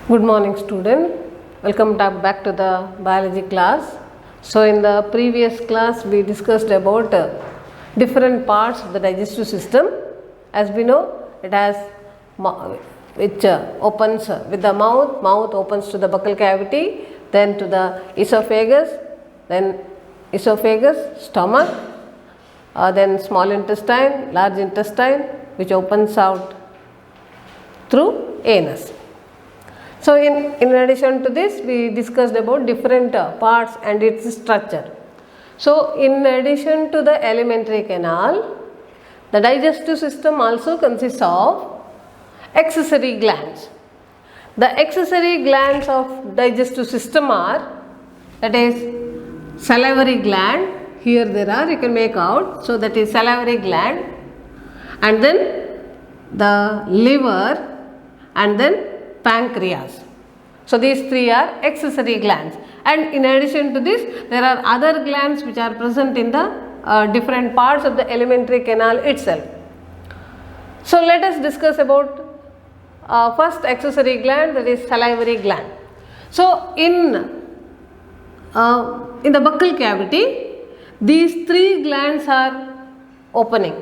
Good morning student, welcome back to the biology class. So in the previous class we discussed about different parts of the digestive system. As we know, it has which opens with the mouth opens to the buccal cavity, then to the esophagus, stomach, then small intestine, large intestine, which opens out through anus. So in addition to this, we discussed about different parts and its structure. So in addition to the alimentary canal, the digestive system also consists of accessory glands. The accessory glands of digestive system are, that is salivary gland. Here there are, you can make out. So that is salivary gland, and then the liver, and then pancreas. So these three are accessory glands, and in addition to this there are other glands which are present in the different parts of the alimentary canal itself. So let us discuss about first accessory gland, that is salivary gland. So in the buccal cavity, these three glands are opening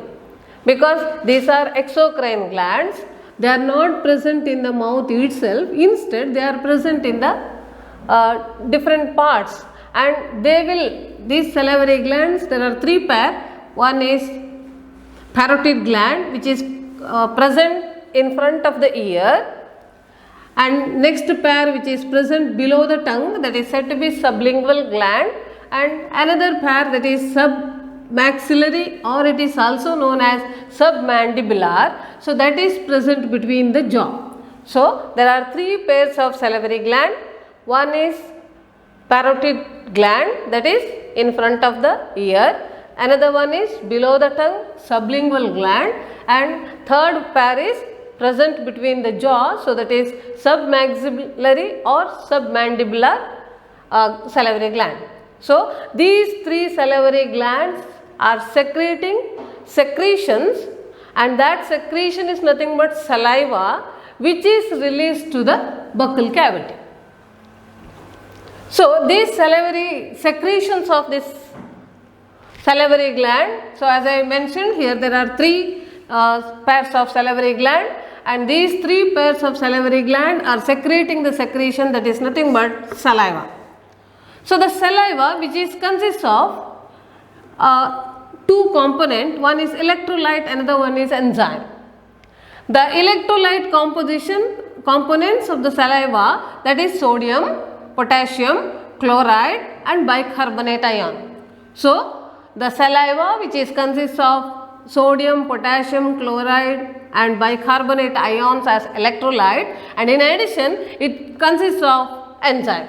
because these are exocrine glands. They are not present in the mouth itself, instead they are present in the different parts, and these salivary glands, there are three pair. One is parotid gland, which is present in front of the ear, and next pair which is present below the tongue, that is said to be sublingual gland, and another pair that is submaxillary, or it is also known as submandibular, so that is present between the jaw. So there are three pairs of salivary gland. One is parotid gland, that is in front of the ear, another one is below the tongue, sublingual gland, and third pair is present between the jaw, so that is submaxillary or submandibular salivary gland. So these three salivary glands are secreting secretions, and that secretion is nothing but saliva, which is released to the buccal cavity. So these salivary secretions of this salivary gland, so as I mentioned, here there are three pairs of salivary gland, and these three pairs of salivary gland are secreting the secretion that is nothing but saliva. So the saliva, which consists of two components, one is electrolyte, another one is enzyme. The electrolyte components of the saliva, that is sodium, potassium, chloride, and bicarbonate ion. So the saliva, which consists of sodium, potassium, chloride, and bicarbonate ions as electrolyte, and in addition it consists of enzyme.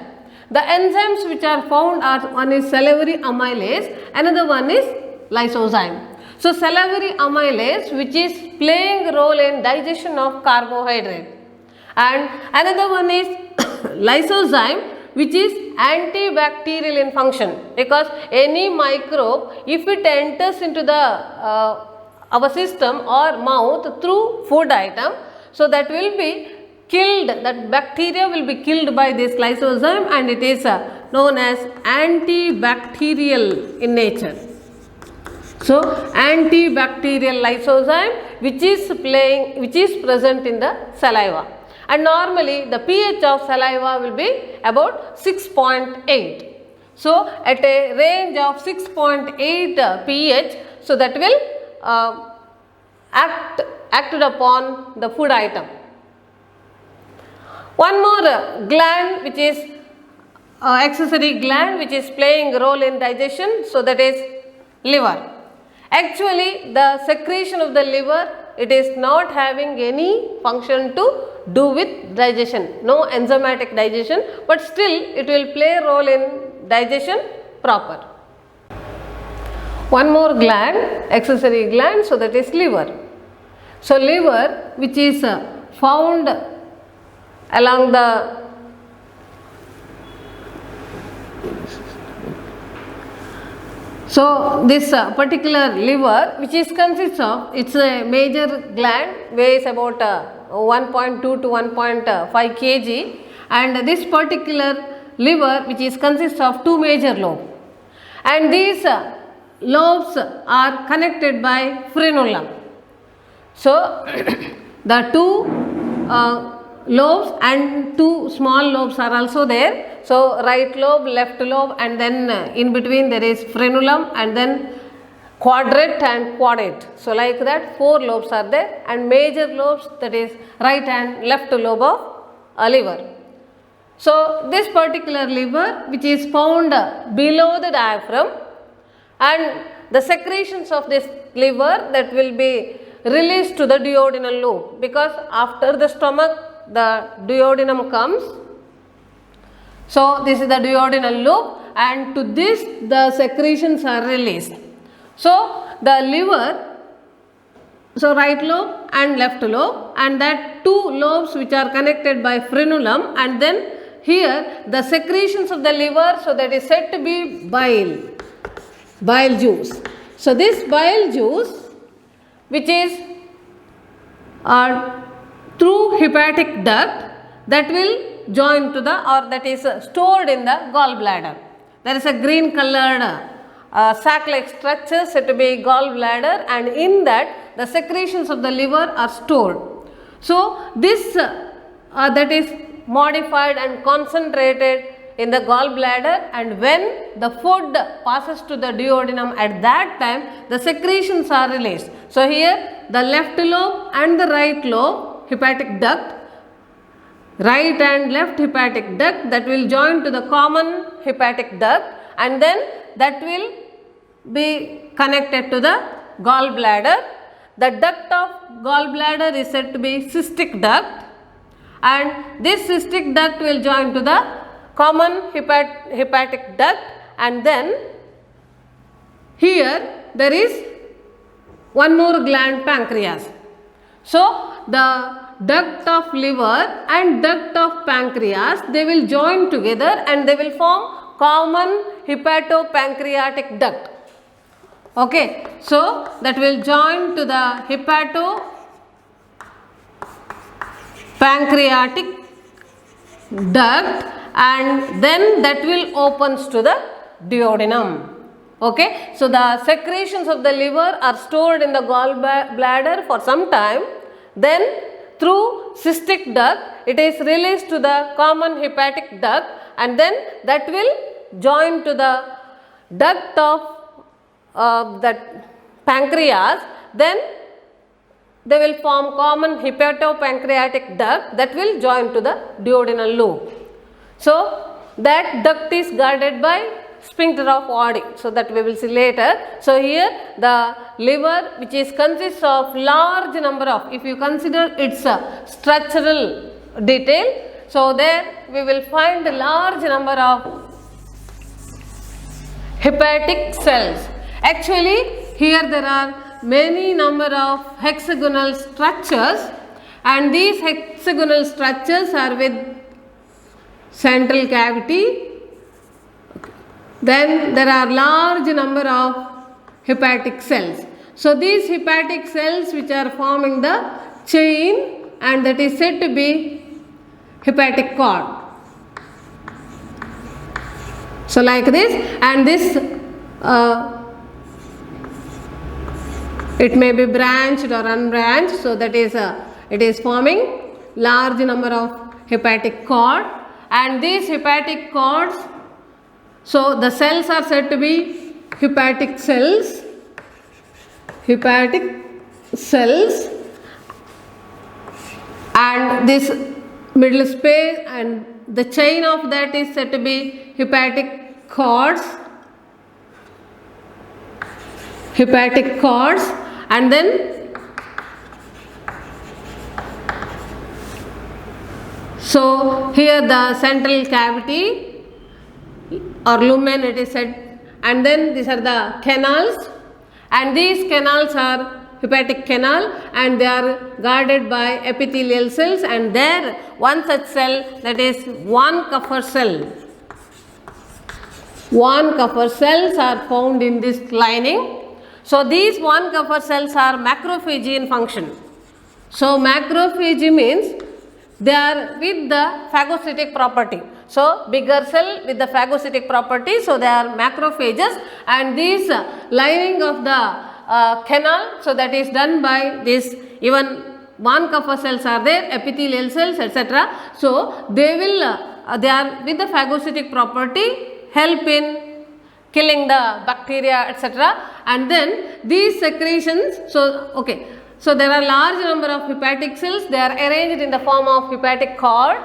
The enzymes which are found are, one is salivary amylase, another one is lysozyme. So salivary amylase, which is playing a role in digestion of carbohydrate, and another one is lysozyme, which is antibacterial in function, because any microbe, if it enters into the our system or mouth through food item, so that will be killed, that bacteria will be killed by this lysozyme, and it is known as antibacterial in nature. So antibacterial lysozyme, which is present in the saliva, and normally the pH of saliva will be about 6.8. So at a range of 6.8 pH, so that will acted upon the food item. One more gland, which is accessory gland, which is playing a role in digestion, so that is liver. Actually the secretion of the liver, it is not having any function to do with digestion, no enzymatic digestion, but still it will play a role in digestion proper. One more gland, accessory gland, so that is liver. So liver, which is found along the So this particular liver, which consists of, it's a major gland, weighs about 1.2 to 1.5 kg, and this particular liver which is consists of two major lobes, and these lobes are connected by frenulum. So the two lobes and two small lobes are also there. So right lobe, left lobe, and then in between there is frenulum, and then quadrate and quadrate. So like that 4 lobes are there, and major lobes, that is right and left lobe of a liver. So this particular liver which is found below the diaphragm, and the secretions of this liver that will be released to the duodenal loop, because after the stomach the duodenum comes. So this is the duodenal loop, and to this the secretions are released. So the liver, so right lobe and left lobe, and that 2 lobes which are connected by frenulum, and then here the secretions of the liver, so that is said to be bile juice. So this bile juice which is through hepatic duct, that will join to the, or that is stored in the gallbladder. There is a green colored sac-like structure said to be gallbladder, and in that the secretions of the liver are stored. So this that is modified and concentrated in the gallbladder, and when the food passes to the duodenum, at that time the secretions are released. So here the left lobe and the right lobe hepatic duct, right and left hepatic duct, that will join to the common hepatic duct, and then that will be connected to the gallbladder. The duct of gallbladder is said to be cystic duct, and this cystic duct will join to the common hepatic duct, and then here there is one more gland, pancreas. So the duct of liver and duct of pancreas, they will join together and they will form common hepatopancreatic duct. Okay, so that will join to the hepatopancreatic duct, and then that will opens to the duodenum. Okay, so the secretions of the liver are stored in the gallbladder for some time, then through cystic duct it is released to the common hepatic duct, and then that will join to the duct of that pancreas, then they will form common hepatopancreatic duct that will join to the duodenal loop. So that duct is guarded by sphincter of Oddi, so that we will see later. So here the liver which is consists of large number of, if you consider its structural detail, so there we will find a large number of hepatic cells. Actually here there are many number of hexagonal structures, and these hexagonal structures are with central cavity. Then there are large number of hepatic cells. So these hepatic cells which are forming the chain, and that is said to be hepatic cord. So like this, and this it may be branched or unbranched, so that is it is forming large number of hepatic cord, and these hepatic cords, so the cells are said to be hepatic cells, and this middle space and the chain of that is said to be hepatic cords, and then so here the central cavity or lumen it is said, and then these are the canals, and these canals are hepatic canal, and they are guarded by epithelial cells, and there one such cell, that is one Kupffer cell. One Kupffer cells are found in this lining. So these one Kupffer cells are macrophagy in function. So macrophagy means they are with the phagocytic property. So, bigger cell with the phagocytic property, so they are macrophages, and these lining of the canal, so that is done by this, even van Kapha cells are there, epithelial cells, etc. So, they are with the phagocytic property, help in killing the bacteria, etc. And then these secretions, so there are large number of hepatic cells, they are arranged in the form of hepatic cord,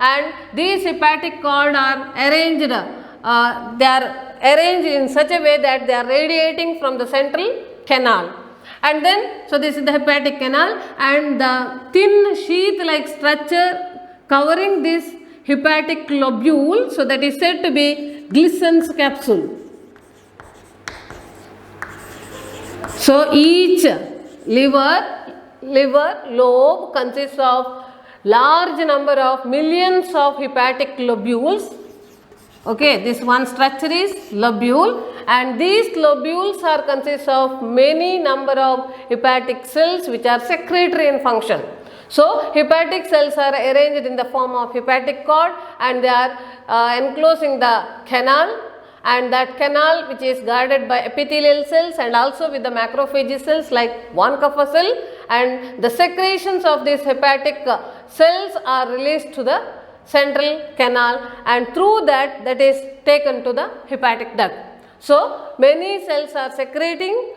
and these hepatic cord are arranged, in such a way that they are radiating from the central canal. And then, so this is the hepatic canal, and the thin sheath like structure covering this hepatic lobule, so that is said to be Glissen's capsule. So each liver lobe consists of large number of millions of hepatic lobules. Okay, this one structure is lobule, and these lobules are consist of many number of hepatic cells which are secretory in function. So hepatic cells are arranged in the form of hepatic cord, and they are enclosing the canal, and that canal which is guarded by epithelial cells and also with the macrophage cells like van Kapha cell, and the secretions of these hepatic cells are released to the central canal, and through that is taken to the hepatic duct. So many cells are secreting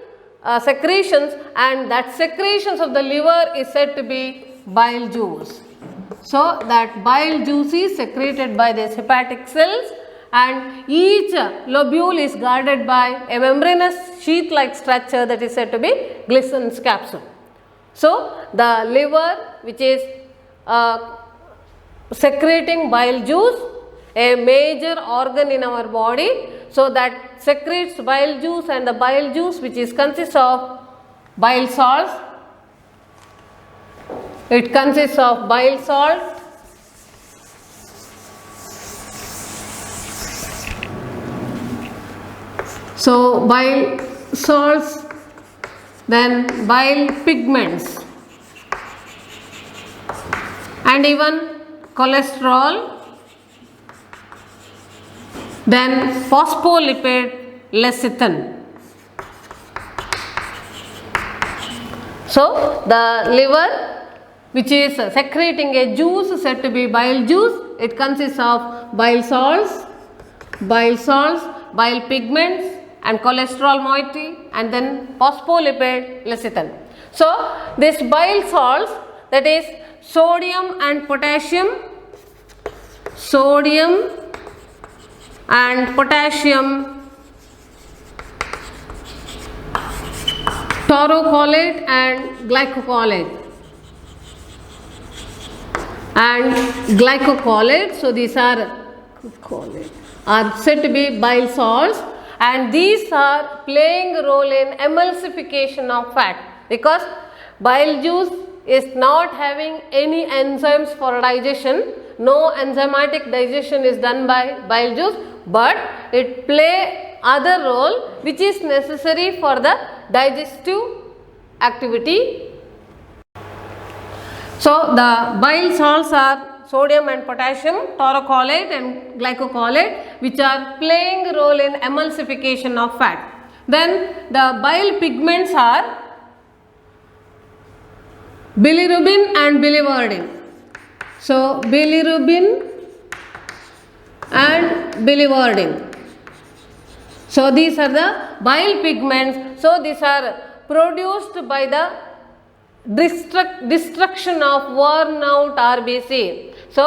secretions, and that secretions of the liver is said to be bile juice. So that bile juice is secreted by these hepatic cells, and each lobule is guarded by a membranous sheath like structure that is said to be Glissen's capsule. So the liver, which is secreting bile juice, a major organ in our body, so that secretes bile juice, and the bile juice which is consists of bile salts. It consists of bile salt, so bile salts, then bile pigments, and even cholesterol, then phospholipid lecithin. So the liver, which is secreting a juice said to be bile juice, it consists of bile salts, bile pigments, and cholesterol moiety, and then phospholipid lecithin. So this bile salts, that is sodium and potassium, taurocholate and glycocholate. So these are said to be bile salts, and these are playing a role in emulsification of fat, because bile juice is not having any enzymes for digestion. No enzymatic digestion is done by bile juice, but it play other role which is necessary for the digestive activity. So the bile salts are sodium and potassium, taurocholate and glycocholate, which are playing a role in emulsification of fat. Then the bile pigments are bilirubin and biliverdin. So bilirubin and biliverdin. So these are the bile pigments. So these are produced by the destruction of worn out RBC. So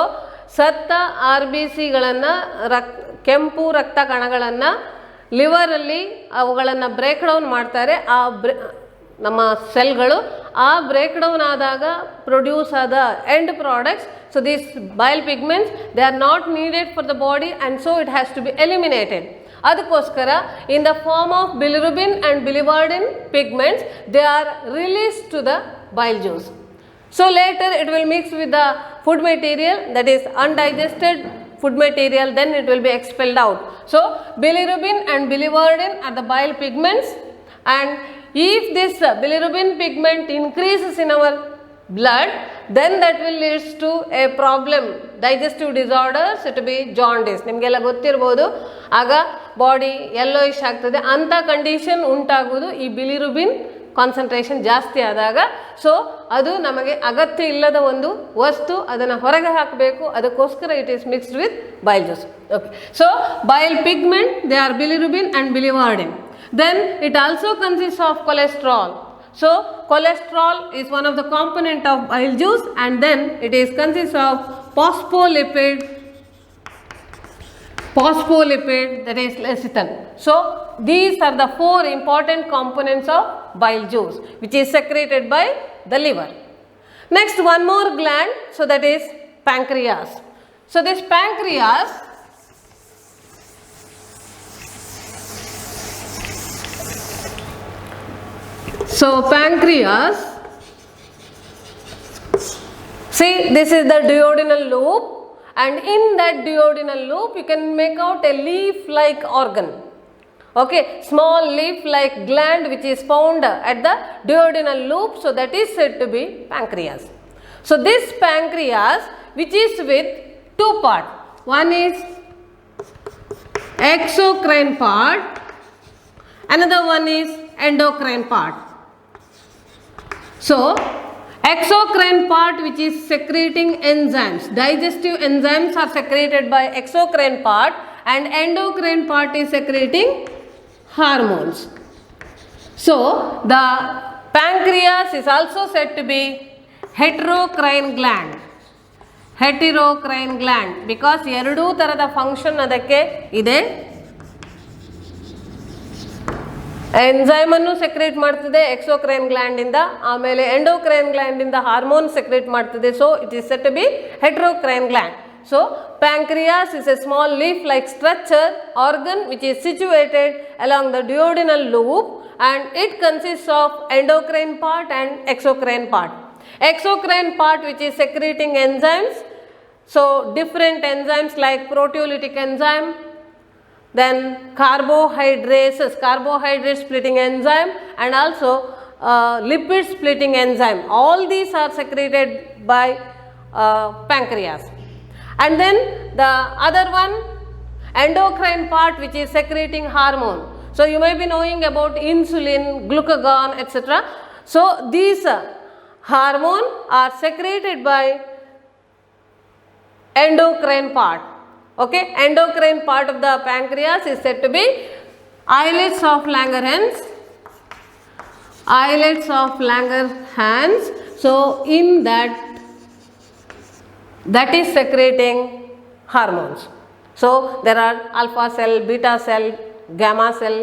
ಸತ್ತ RBCಗಳನ್ನು ಕೆಂಪು ರಕ್ತ ಕಣಗಳನ್ನು ಲಿವರಲ್ಲಿ ಅವುಗಳನ್ನು break down ಮಾಡ್ತಾರೆ. ನಮ್ಮ ಸೆಲ್ಗಳು ಆ break down ಆದಾಗ ಪ್ರೊಡ್ಯೂಸ್ ಆದ end products. So these bile pigments they are not needed for the body, and so it has to be eliminated. ಅದಕ್ಕೋಸ್ಕರ in the form of bilirubin and biliverdin pigments they are released to the bile juice. So later it will mix with the food material, that is undigested food material, then it will be expelled out. So bilirubin and biliverdin are the bile pigments, and if this bilirubin pigment increases in our blood, then that will leads to a problem, digestive disorders, it be jaundice. ನಿಮಗೆಲ್ಲ ಗೊತ್ತಿರ್ಬೋದು, ಆಗ body yellowish ಆಗ್ತದೆ. ಅಂಥ condition ಉಂಟಾಗುವುದು ಈ ಬಿಲಿರುಬಿನ್ concentration ಜಾಸ್ತಿ ಆದಾಗ. So ಅದು ನಮಗೆ ಅಗತ್ಯ ಇಲ್ಲದ ಒಂದು ವಸ್ತು, ಅದನ್ನು ಹೊರಗೆ ಹಾಕಬೇಕು. ಅದಕ್ಕೋಸ್ಕರ it is mixed with bile juice. Okay, so bile pigment, they are bilirubin and biliverdin. Then it also consists of cholesterol. So cholesterol is one of the component of bile juice, and then it is consists of phospholipid, that is lecithin. So these are the 4 important components of bile juice which is secreted by the liver. Next, one more gland, so that is pancreas. So this pancreas, so pancreas, see, this is the duodenal loop, and in that duodenal loop you can make out a leaf-like organ. Okay, small leaf-like gland which is found at the duodenal loop, so that is said to be pancreas. So this pancreas, which is with 2 parts, one is exocrine part, another one is endocrine part. So exocrine part, which is secreting enzymes, digestive enzymes are secreted by exocrine part, and endocrine part is secreting hormones. So the pancreas is also said to be heterocrine gland, because ಎರಡೂ ತರದ function ಅದಕ್ಕೆ ಇದೆ. Enzyme ಅನ್ನು secrete ಮಾಡ್ತಿದೆ exocrine gland ಇಂದ, ಆಮೇಲೆ endocrine gland ಇಂದ hormone secrete ಮಾಡ್ತಿದೆ. So it is said to be heterocrine gland. So pancreas is a small leaf-like structure organ which is situated along the duodenal loop, and it consists of endocrine part and exocrine part. Exocrine part, which is secreting enzymes, so different enzymes like proteolytic enzyme, then carbohydrate splitting enzyme, and also lipid splitting enzyme. All these are secreted by pancreas. And then the other one, endocrine part, which is secreting hormone. So you may be knowing about insulin, glucagon, etc. So these hormone are secreted by endocrine part. Okay, endocrine part of the pancreas is said to be islets of Langerhans. So in that is secreting hormones. So there are alpha cell, beta cell, gamma cell,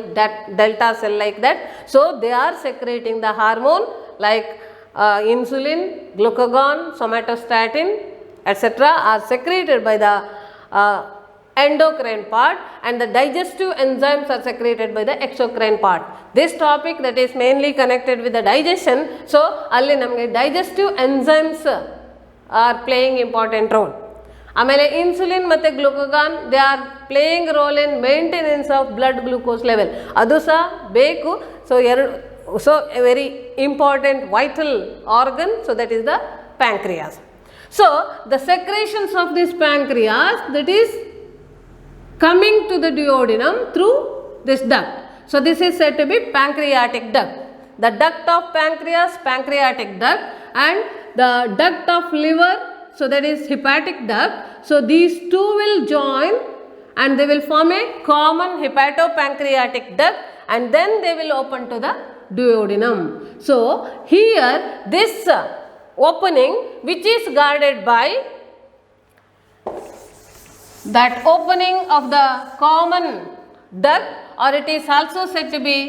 delta cell, like that. So they are secreting the hormone like insulin, glucagon, somatostatin, etc. are secreted by the endocrine part, and the digestive enzymes are secreted by the exocrine part. This topic that is mainly connected with the digestion, so alli namage digestive enzymes are playing important role. ಆಮೇಲೆ insulin ಮತ್ತು glucagon, they are playing role in maintenance of blood glucose level, ಅದು ಸಹ ಬೇಕು. So a very important vital organ, so that is the pancreas. So the secretions of this pancreas, that is coming to the duodenum through this duct. So this is said to be pancreatic duct. The duct of pancreas, pancreatic duct, and the duct of liver, so that is hepatic duct. So these two will join and they will form a common hepatopancreatic duct, and then they will open to the duodenum. So here this opening, which is guarded by that opening of the common duct, or it is also said to be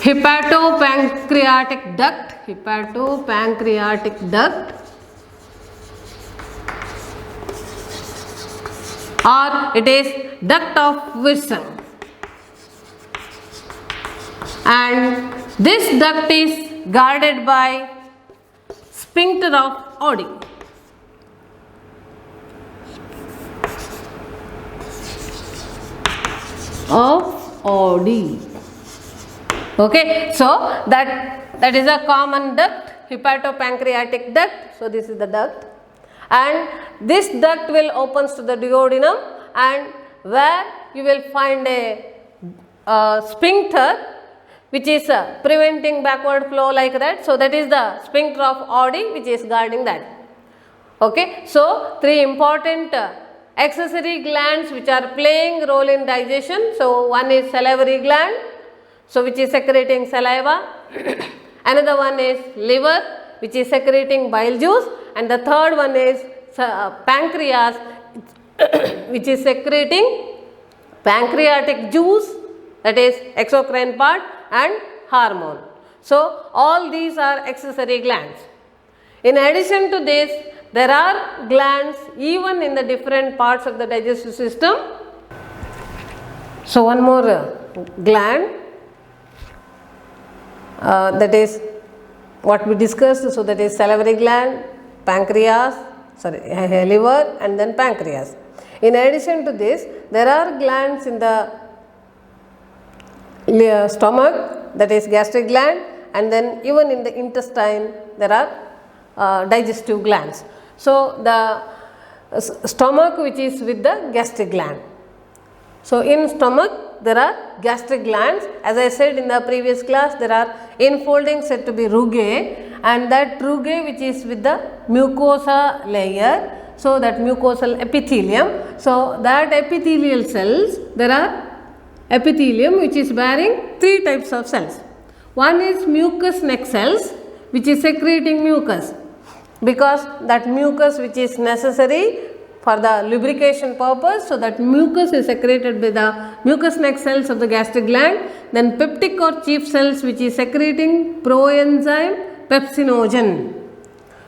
hepatopancreatic duct, or it is duct of Wilson, and this duct is guarded by sphincter of Oddi. Okay, so that that is a common duct, hepatopancreatic duct. So this is the duct, and this duct will opens to the duodenum, and where you will find a sphincter which is preventing backward flow like that. So that is the sphincter of Oddi which is guarding that. Okay, so three important accessory glands which are playing role in digestion. So one is salivary gland, so which is secreting saliva. Another one is liver, which is secreting bile juice, and the third one is pancreas which is secreting pancreatic juice, that is exocrine part, and hormone. So all these are accessory glands. In addition to this, there are glands even in the different parts of the digestive system. So one more gland, that is what we discussed. So that is salivary gland, liver, and then pancreas. In addition to this, there are glands in the stomach, that is gastric gland, and then even in the intestine there are digestive glands. So the stomach which is with the gastric gland. So in stomach there are gastric glands. As I said in the previous class, there are infolding said to be rugae, and that rugae which is with the mucosa layer. So that mucosal epithelium. So that epithelial cells, there are epithelium which is bearing three types of cells. One is mucous neck cells which is secreting mucus, because that mucus which is necessary for the lubrication purpose. So that mucus is secreted by the mucous neck cells of the gastric gland. Then peptic or chief cells which is secreting proenzyme pepsinogen.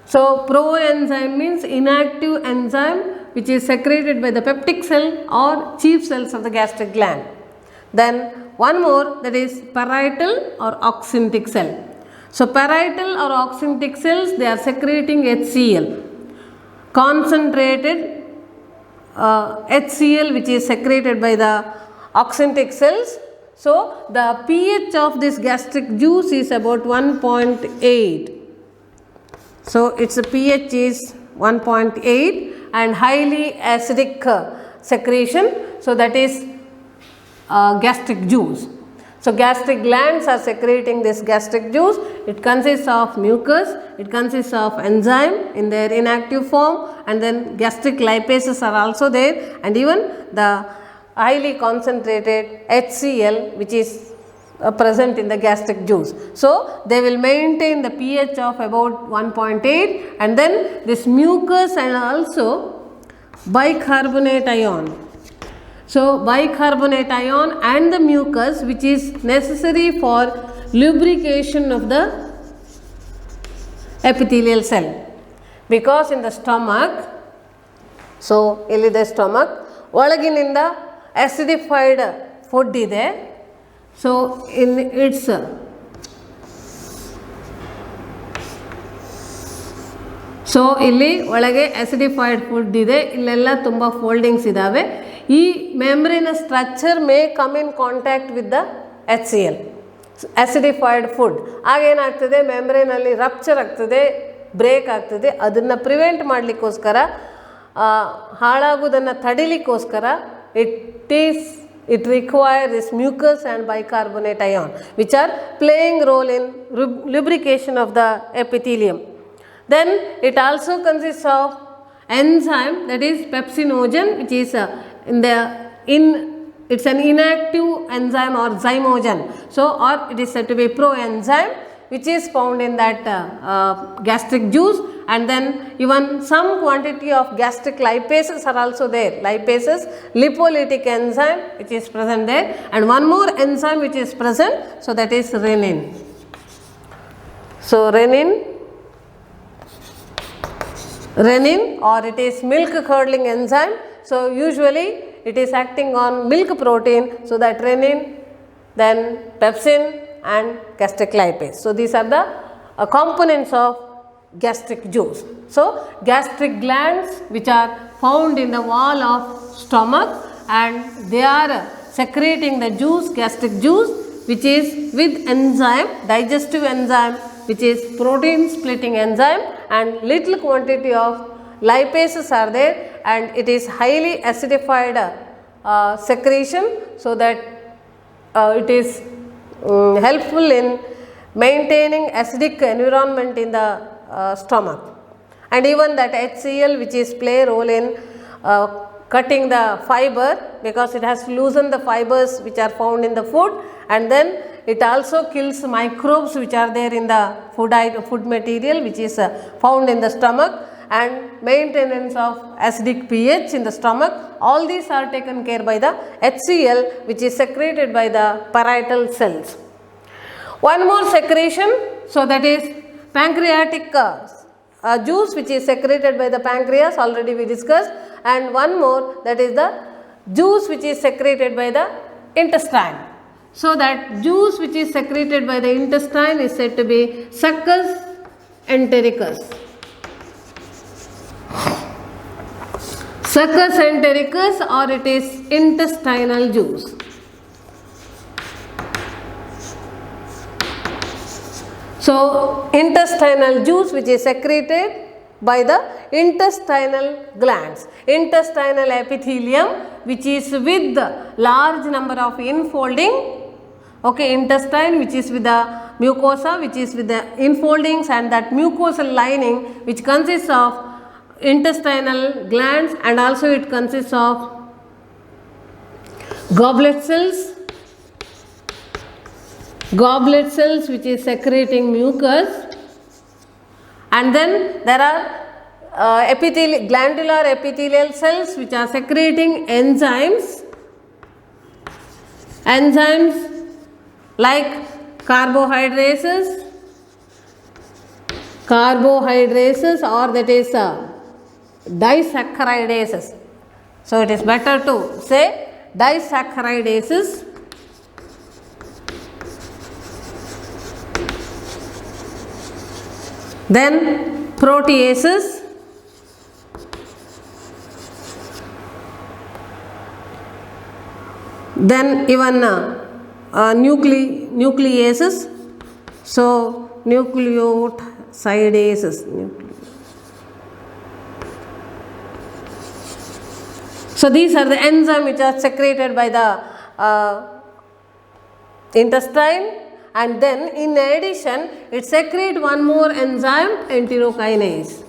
So proenzyme means inactive enzyme which is secreted by the peptic cell or chief cells of the gastric gland. Then one more, that is parietal or oxyntic cell. So parietal or oxyntic cells, they are secreting HCl, concentrated HCl which is secreted by the oxyntic cells. So the pH of this gastric juice is about 1.8. So its pH is 1.8 and highly acidic secretion. So that is gastric juice. So gastric glands are secreting this gastric juice. It consists of mucus, it consists of enzyme in their inactive form, and then gastric lipases are also there, and even the highly concentrated HCl which is present in the gastric juice. So they will maintain the pH of about 1.8, and then this mucus and also bicarbonate ion. So bicarbonate ion and the mucus which is necessary for lubrication of the epithelial cell, because in the stomach, so ಇಲ್ಲಿ the stomach ಒಳಗಿನಿಂದ acidified food ಇದೆ. So in its so ಇಲ್ಲಿ ಒಳಗೆ acidified food ಇದೆ, ಇಲ್ಲೆಲ್ಲ ತುಂಬ foldings ಇದ್ದಾವೆ. ಈ membrane structure may come in contact with the HCl, acidified food. ಆಗೇನಾಗ್ತದೆ, ಮೆಂಬ್ರೇನಲ್ಲಿ ರಪ್ಚರ್ ಆಗ್ತದೆ, ಬ್ರೇಕ್ ಆಗ್ತದೆ. ಅದನ್ನು ಪ್ರಿವೆಂಟ್ ಮಾಡಲಿಕ್ಕೋಸ್ಕರ, ಹಾಳಾಗೋದನ್ನು ತಡಿಲಿಕ್ಕೋಸ್ಕರ it requires this mucus and bicarbonate ion which are playing role in lubrication of the epithelium. Then it also consists of enzyme, that is pepsinogen, which is it's an inactive enzyme or zymogen. So or it is said to be proenzyme which is found in that gastric juice, and then even some quantity of gastric lipases are also there. Lipases, lipolytic enzyme which is present there, and one more enzyme which is present, so that is renin. So renin or it is milk curdling enzyme. So usually it is acting on milk protein, so that renin, then pepsin and gastric lipase. So these are the components of gastric juice. So gastric glands which are found in the wall of stomach, and they are secreting the juice, gastric juice, which is with enzyme, digestive enzyme, which is protein splitting enzyme, and little quantity of lipases are there, and it is highly acidified secretion, so that it is helpful in maintaining acidic environment in the stomach. And even that HCl, which is play a role in cutting the fiber, because it has to loosen the fibers which are found in the food, and then it also kills microbes which are there in the food material which is found in the stomach, and maintenance of acidic pH in the stomach. All these are taken care by the HCl, which is secreted by the parietal cells. One more secretion, so that is pancreatic juice, which is secreted by the pancreas, already we discussed, and one more, that is the juice which is secreted by the intestine. So that juice which is secreted by the intestine is said to be succus entericus. Succus entericus, or it is intestinal juice. So, intestinal juice which is secreted by the intestinal glands, intestinal epithelium which is with large number of infolding, okay, intestine which is with the mucosa, which is with the infoldings, and that mucosal lining which consists of intestinal glands, and also it consists of goblet cells which is secreting mucus, and then there are glandular epithelial cells which are secreting enzymes like carbohydrases, or that is disaccharidases. So it is better to say disaccharidases. Then proteases, then even nucleases, so nucleosidases. So these are the enzymes which are secreted by the intestine. And then in addition, it secretes one more enzyme, enterokinase.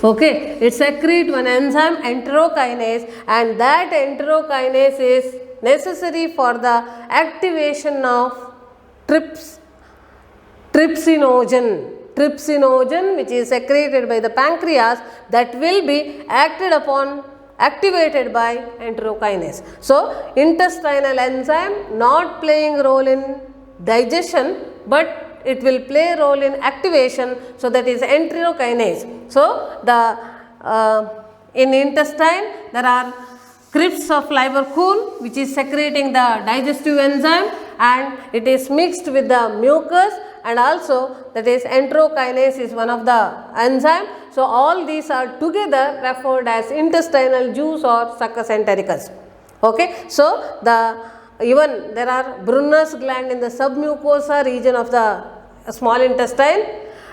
Okay, it secretes one enzyme, enterokinase, and that enterokinase is necessary for the activation of trypsinogen, which is secreted by the pancreas, that will be activated by enterokinase. So, intestinal enzyme not playing role in digestion, but it will play a role in activation, so that is enterokinase. So, the in intestine there are crypts of Liverpool which is secreting the digestive enzyme, and it is mixed with the mucus, and also that is enterokinase is one of the enzyme. So, all these are together referred as intestinal juice or succus entericus. Okay. So, even there are Brunner's gland in the submucosa region of the small intestine,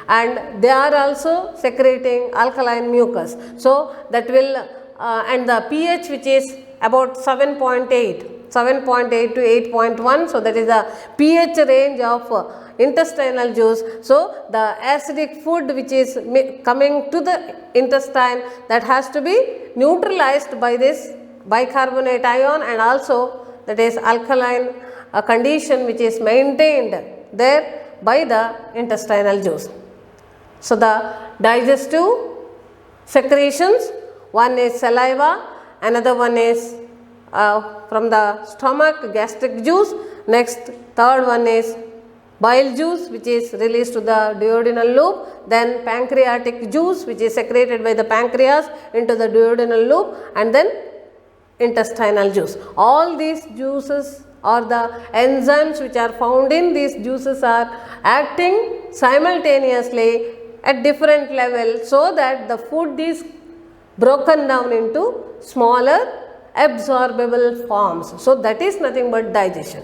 and they are also secreting alkaline mucus. So, that will and the pH which is about 7.8 to 8.1. So, that is the pH range of intestinal juice. So, the acidic food which is coming to the intestine, that has to be neutralized by this bicarbonate ion, and also that is alkaline condition which is maintained there by the intestinal juice. So, the digestive secretions, one is saliva, another one is from the stomach, gastric juice, next third one is bile juice which is released to the duodenal loop, then pancreatic juice which is secreted by the pancreas into the duodenal loop, and then intestinal juice. All these juices or the enzymes which are found in these juices are acting simultaneously at different levels, so that the food is broken down into smaller absorbable forms. So, that is nothing but digestion.